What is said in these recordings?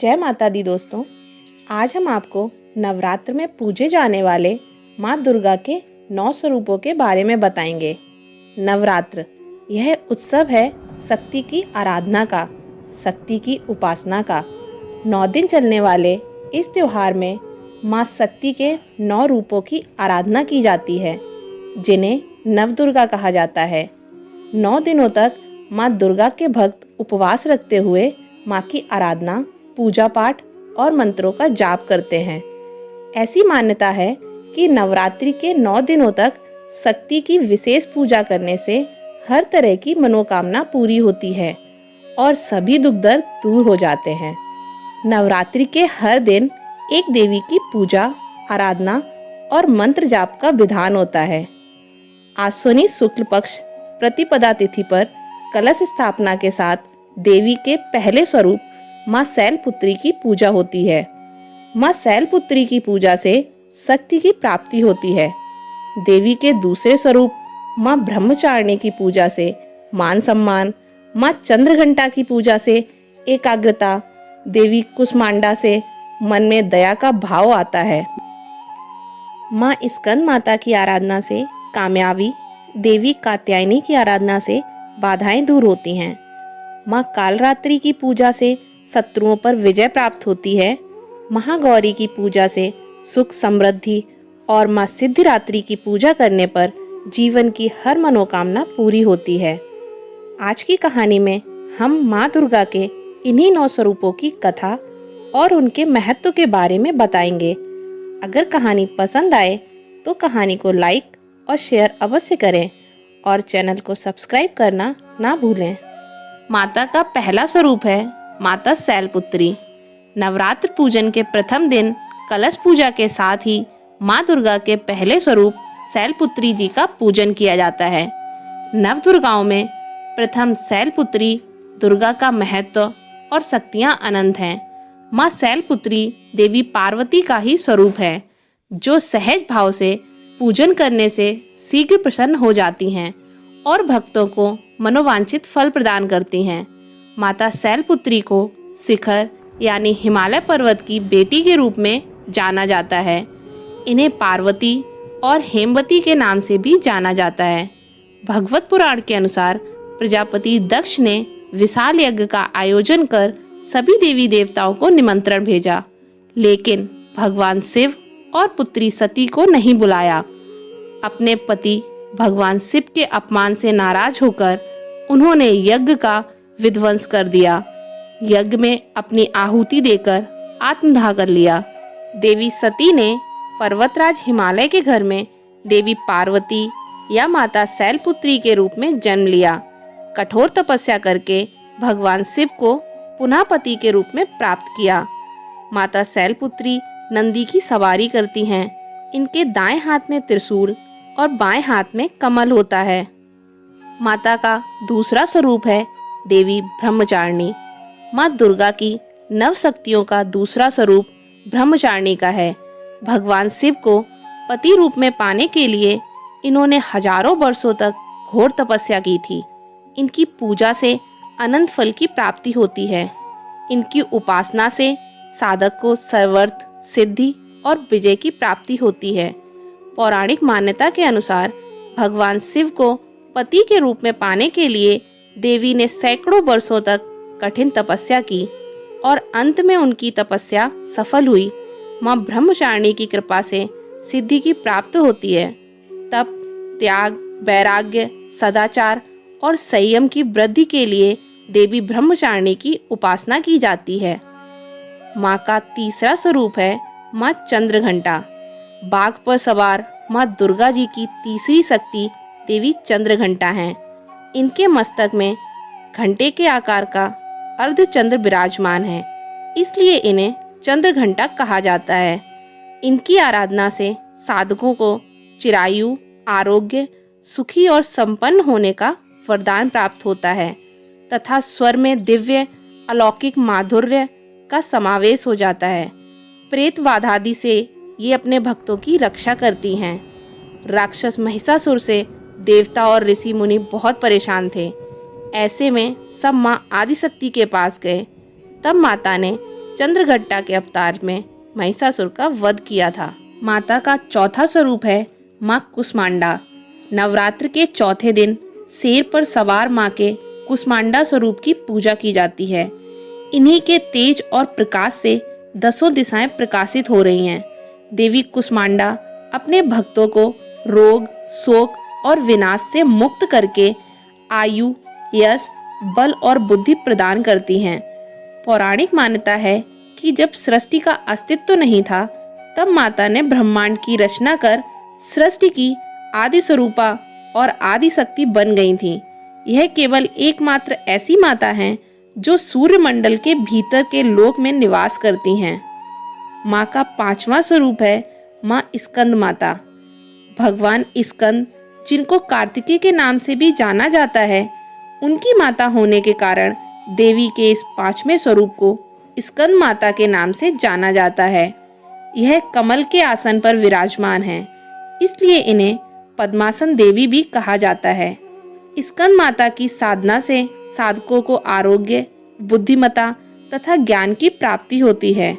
जय माता दी दोस्तों। आज हम आपको नवरात्र में पूजे जाने वाले माँ दुर्गा के 9 स्वरूपों के बारे में बताएंगे। नवरात्र यह उत्सव है शक्ति की आराधना का, शक्ति की उपासना का। 9 दिन चलने वाले इस त्योहार में माँ शक्ति के 9 रूपों की आराधना की जाती है, जिन्हें नवदुर्गा कहा जाता है। 9 दिनों तक माँ दुर्गा के भक्त उपवास रखते हुए माँ की आराधना, पूजा पाठ और मंत्रों का जाप करते हैं। ऐसी मान्यता है कि नवरात्रि के 9 दिनों तक शक्ति की विशेष पूजा करने से हर तरह की मनोकामना पूरी होती है और सभी दुख दर्द दूर हो जाते हैं। नवरात्रि के हर दिन एक देवी की पूजा, आराधना और मंत्र जाप का विधान होता है। आश्विनी शुक्ल पक्ष प्रतिपदा तिथि पर कलश स्थापना के साथ देवी के पहले स्वरूप माँ शैलपुत्री की पूजा होती है। माँ शैलपुत्री की पूजा से शक्ति की प्राप्ति होती है। देवी के दूसरे स्वरूप माँ ब्रह्मचारिणी की पूजा से मान सम्मान, माँ चंद्रघंटा की पूजा से एकाग्रता, देवी कुष्मांडा से मन में दया का भाव आता है। माँ स्कंद माता की आराधना से कामयाबी, देवी कात्यायनी की आराधना से बाधाएं दूर होती हैं। माँ कालरात्रि की पूजा से शत्रुओं पर विजय प्राप्त होती है। महागौरी की पूजा से सुख समृद्धि और माँ सिद्धिरात्रि की पूजा करने पर जीवन की हर मनोकामना पूरी होती है। आज की कहानी में हम माँ दुर्गा के इन्हीं 9 स्वरूपों की कथा और उनके महत्व के बारे में बताएंगे। अगर कहानी पसंद आए तो कहानी को लाइक और शेयर अवश्य करें और चैनल को सब्सक्राइब करना ना भूलें। माता का पहला स्वरूप है माता शैलपुत्री। नवरात्र पूजन के प्रथम दिन कलश पूजा के साथ ही माँ दुर्गा के पहले स्वरूप शैलपुत्री जी का पूजन किया जाता है। नवदुर्गाओं में प्रथम शैलपुत्री दुर्गा का महत्व और शक्तियाँ अनंत हैं। माँ शैलपुत्री देवी पार्वती का ही स्वरूप है, जो सहज भाव से पूजन करने से शीघ्र प्रसन्न हो जाती हैं और भक्तों को मनोवांछित फल प्रदान करती हैं। माता शैलपुत्री को शिखर यानी हिमालय पर्वत की बेटी के रूप में जाना जाता है। इन्हें पार्वती और हेमवती के नाम से भी जाना जाता है। भगवत पुराण के अनुसार प्रजापति दक्ष ने विशाल यज्ञ का आयोजन कर सभी देवी देवताओं को निमंत्रण भेजा, लेकिन भगवान शिव और पुत्री सती को नहीं बुलाया। अपने पति भगवान शिव के अपमान से नाराज होकर उन्होंने यज्ञ का विध्वंस कर दिया। यज्ञ में अपनी आहुति देकर आत्मदाह कर लिया। देवी सती ने पर्वतराज हिमालय के घर में देवी पार्वती या माता शैलपुत्री के रूप में जन्म लिया। कठोर तपस्या करके भगवान शिव को पुनः पति के रूप में प्राप्त किया। माता शैलपुत्री नंदी की सवारी करती हैं। इनके दाएं हाथ में त्रिशूल और बाएं हाथ में कमल होता है। माता का दूसरा स्वरूप है देवी ब्रह्मचारिणी। माँ दुर्गा की नव शक्तियों का दूसरा स्वरूप ब्रह्मचारिणी का है। भगवान शिव को पति रूप में पाने के लिए इन्होंने हजारों वर्षों तक घोर तपस्या की थी। इनकी पूजा से अनंत फल की प्राप्ति होती है। इनकी उपासना से साधक को सर्वर्थ, सिद्धि और विजय की प्राप्ति होती है। पौराणिक मान्यता के अनुसार भगवान शिव को पति के रूप में पाने के लिए देवी ने सैकड़ों वर्षों तक कठिन तपस्या की और अंत में उनकी तपस्या सफल हुई। माँ ब्रह्मचारिणी की कृपा से सिद्धि की प्राप्त होती है। तप, त्याग, वैराग्य, सदाचार और संयम की वृद्धि के लिए देवी ब्रह्मचारिणी की उपासना की जाती है। माँ का तीसरा स्वरूप है माँ चंद्रघंटा। बाघ पर सवार माँ दुर्गा जी की तीसरी शक्ति देवी चंद्रघंटा हैं। इनके मस्तक में घंटे के आकार का अर्धचंद्र विराजमान है, इसलिए इन्हें चंद्रघंटा कहा जाता है। इनकी आराधना से साधकों को चिरायु, आरोग्य, सुखी और संपन्न होने का वरदान प्राप्त होता है तथा स्वर में दिव्य अलौकिक माधुर्य का समावेश हो जाता है। प्रेत बाधादि से ये अपने भक्तों की रक्षा करती हैं। राक्षस महिषासुर से देवता और ऋषि मुनि बहुत परेशान थे। ऐसे में सब माँ आदिशक्ति के पास गए। तब माता ने चंद्रघट्टा के अवतार में महिषासुर का वध किया था। माता का चौथा स्वरूप है माँ कुष्मांडा। नवरात्र के चौथे दिन शेर पर सवार माँ के कुष्मांडा स्वरूप की पूजा की जाती है। इन्हीं के तेज और प्रकाश से 10 दिशाएं प्रकाशित हो रही हैं। देवी कुष्मांडा अपने भक्तों को रोग, शोक और विनाश से मुक्त करके आयु, यश, बल और बुद्धि प्रदान करती हैं। पौराणिक मान्यता है कि जब सृष्टि का अस्तित्व नहीं था, तब माता ने ब्रह्मांड की रचना कर सृष्टि की आदि स्वरूपा और आदि शक्ति बन गई थी। यह केवल एकमात्र ऐसी माता हैं जो सूर्यमंडल के भीतर के लोक में निवास करती हैं। माँ का 5वां स्वरूप है माँ स्कंद माता। भगवान स्कंद, जिनको कार्तिकेय के नाम से भी जाना जाता है, उनकी माता होने के कारण देवी के इस 5वें स्वरूप को स्कंद माता के नाम से जाना जाता है। यह कमल के आसन पर विराजमान है, इसलिए इन्हें पद्मासन देवी भी कहा जाता है। स्कंद माता की साधना से साधकों को आरोग्य, बुद्धिमता तथा ज्ञान की प्राप्ति होती है।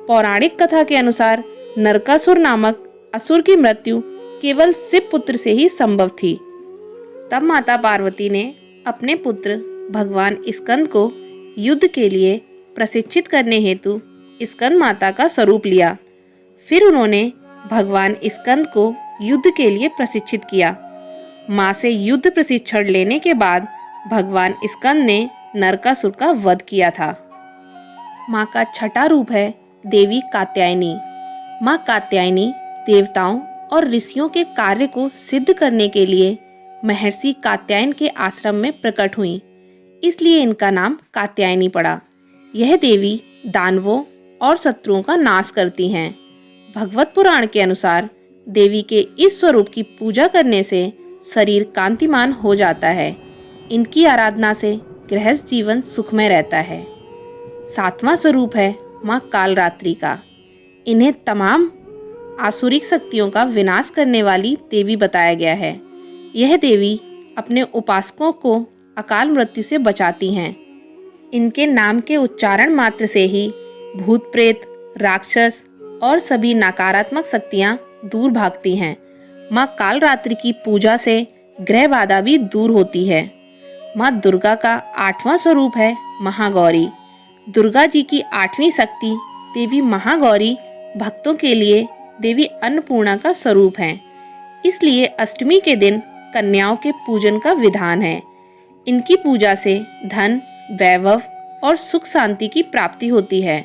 पौराणिक कथा के अनुसार नरकासुर नामक असुर की मृत्यु केवल शिव पुत्र से ही संभव थी। तब माता पार्वती ने अपने पुत्र भगवान स्कंद को युद्ध के लिए प्रशिक्षित करने हेतु स्कंद माता का स्वरूप लिया। फिर उन्होंने भगवान स्कंद को युद्ध के लिए प्रशिक्षित किया। माँ से युद्ध प्रशिक्षण लेने के बाद भगवान स्कंद ने नरकासुर का वध किया था। माँ का 6ठा रूप है देवी कात्यायनी। माँ कात्यायनी देवताओं और ऋषियों के कार्य को सिद्ध करने के लिए महर्षि कात्यायन के आश्रम में प्रकट हुई, इसलिए इनका नाम कात्यायनी पड़ा। यह देवी दानवों और शत्रुओं का नाश करती हैं। भगवत पुराण के अनुसार देवी के इस स्वरूप की पूजा करने से शरीर कांतिमान हो जाता है। इनकी आराधना से गृहस्थ जीवन सुखमय रहता है। 7वां स्वरूप है माँ कालरात्रि का। इन्हें तमाम आसुरिक शक्तियों का विनाश करने वाली देवी बताया गया है। यह देवी अपने उपासकों को अकाल मृत्यु से बचाती हैं। इनके नाम के उच्चारण मात्र से ही भूत प्रेत, राक्षस और सभी नकारात्मक शक्तियाँ दूर भागती हैं। माँ कालरात्रि की पूजा से ग्रह बाधा भी दूर होती है। माँ दुर्गा का 8वां स्वरूप है महागौरी। दुर्गा जी की 8वीं शक्ति देवी महागौरी भक्तों के लिए देवी अन्नपूर्णा का स्वरूप है, इसलिए अष्टमी के दिन कन्याओं के पूजन का विधान है। इनकी पूजा से धन, वैभव और सुख शांति की प्राप्ति होती है।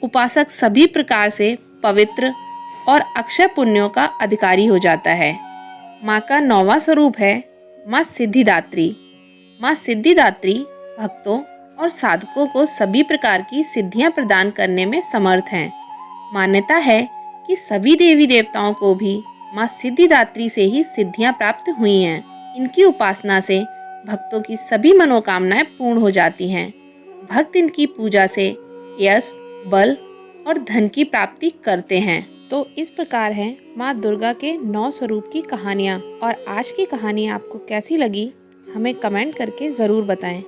उपासक सभी प्रकार से पवित्र और अक्षय पुण्यों का अधिकारी हो जाता है। माँ का 9वां स्वरूप है माँ सिद्धिदात्री। माँ सिद्धिदात्री भक्तों और साधकों को सभी प्रकार की सिद्धियां प्रदान करने में समर्थ हैं। मान्यता है कि सभी देवी देवताओं को भी माँ सिद्धिदात्री से ही सिद्धियां प्राप्त हुई हैं। इनकी उपासना से भक्तों की सभी मनोकामनाएं पूर्ण हो जाती हैं। भक्त इनकी पूजा से यश, बल और धन की प्राप्ति करते हैं। तो इस प्रकार है माँ दुर्गा के 9 स्वरूप की कहानियाँ। और आज की कहानी आपको कैसी लगी, हमें कमेंट करके ज़रूर बताएं।